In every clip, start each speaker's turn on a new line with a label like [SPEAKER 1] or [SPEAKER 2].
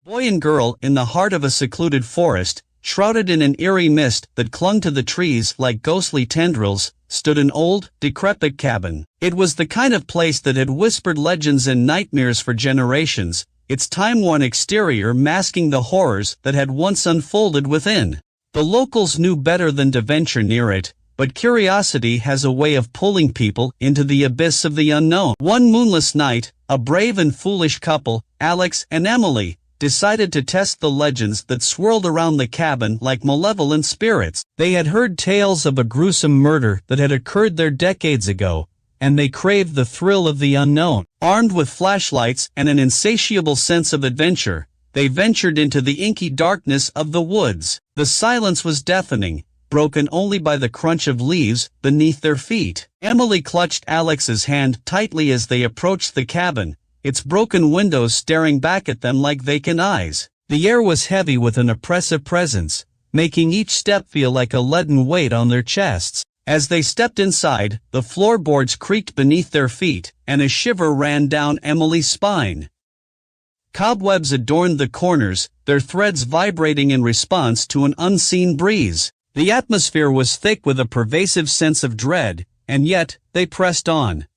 [SPEAKER 1] Boy and girl in the heart of a secluded forest, shrouded in an eerie mist that clung to the trees like ghostly tendrils, stood an old, decrepit cabin. It was the kind of place that had whispered legends and nightmares for generations, its time-worn exterior masking the horrors that had once unfolded within. The locals knew better than to venture near it, but curiosity has a way of pulling people into the abyss of the unknown. One moonless night, a brave and foolish couple, Alex and Emily, decided to test the legends that swirled around the cabin like malevolent spirits. They had heard tales of a gruesome murder that had occurred there decades ago, and they craved the thrill of the unknown. Armed with flashlights and an insatiable sense of adventure, they ventured into the inky darkness of the woods. The silence was deafening, broken only by the crunch of leaves beneath their feet. Emily clutched Alex's hand tightly as they approached the cabin, its broken windows staring back at them like vacant eyes. The air was heavy with an oppressive presence, making each step feel like a leaden weight on their chests. As they stepped inside, the floorboards creaked beneath their feet, and a shiver ran down Emily's spine. Cobwebs adorned the corners, their threads vibrating in response to an unseen breeze. The atmosphere was thick with a pervasive sense of dread, and yet, they pressed on.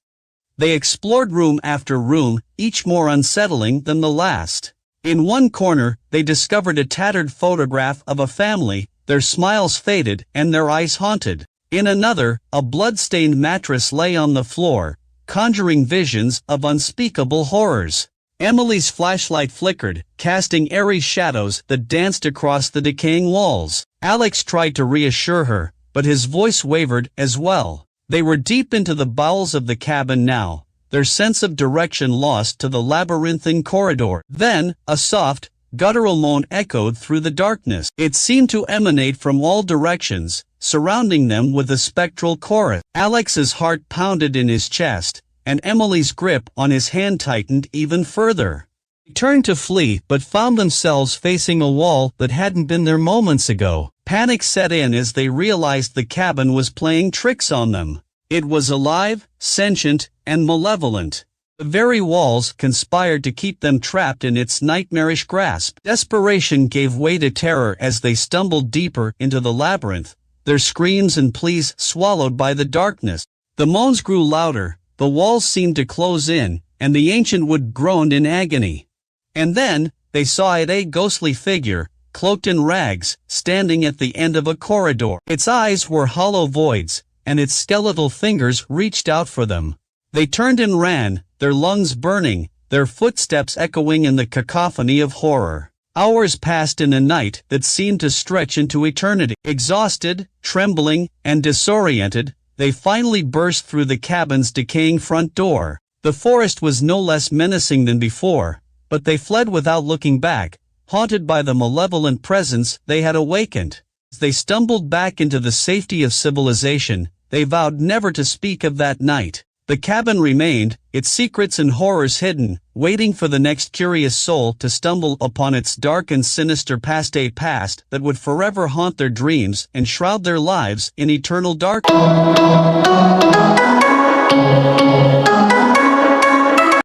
[SPEAKER 1] They explored room after room, each more unsettling than the last. In one corner, they discovered a tattered photograph of a family, their smiles faded and their eyes haunted. In another, a blood-stained mattress lay on the floor, conjuring visions of unspeakable horrors. Emily's flashlight flickered, casting eerie shadows that danced across the decaying walls. Alex tried to reassure her, but his voice wavered as well. They were deep into the bowels of the cabin now, their sense of direction lost to the labyrinthine corridor. Then, a soft, guttural moan echoed through the darkness. It seemed to emanate from all directions, surrounding them with a spectral chorus. Alex's heart pounded in his chest, and Emily's grip on his hand tightened even further. They turned to flee but found themselves facing a wall that hadn't been there moments ago. Panic set in as they realized the cabin was playing tricks on them. It was alive, sentient, and malevolent. The very walls conspired to keep them trapped in its nightmarish grasp. Desperation gave way to terror as they stumbled deeper into the labyrinth, their screams and pleas swallowed by the darkness. The moans grew louder, the walls seemed to close in, and the ancient wood groaned in agony. And then, they saw a ghostly figure, cloaked in rags, standing at the end of a corridor. Its eyes were hollow voids, and its skeletal fingers reached out for them. They turned and ran, their lungs burning, their footsteps echoing in the cacophony of horror. Hours passed in a night that seemed to stretch into eternity. Exhausted, trembling, and disoriented, they finally burst through the cabin's decaying front door. The forest was no less menacing than before, but they fled without looking back, haunted by the malevolent presence they had awakened. As they stumbled back into the safety of civilization, they vowed never to speak of that night. The cabin remained, its secrets and horrors hidden, waiting for the next curious soul to stumble upon its dark and sinister past, a past that would forever haunt their dreams and shroud their lives in eternal darkness.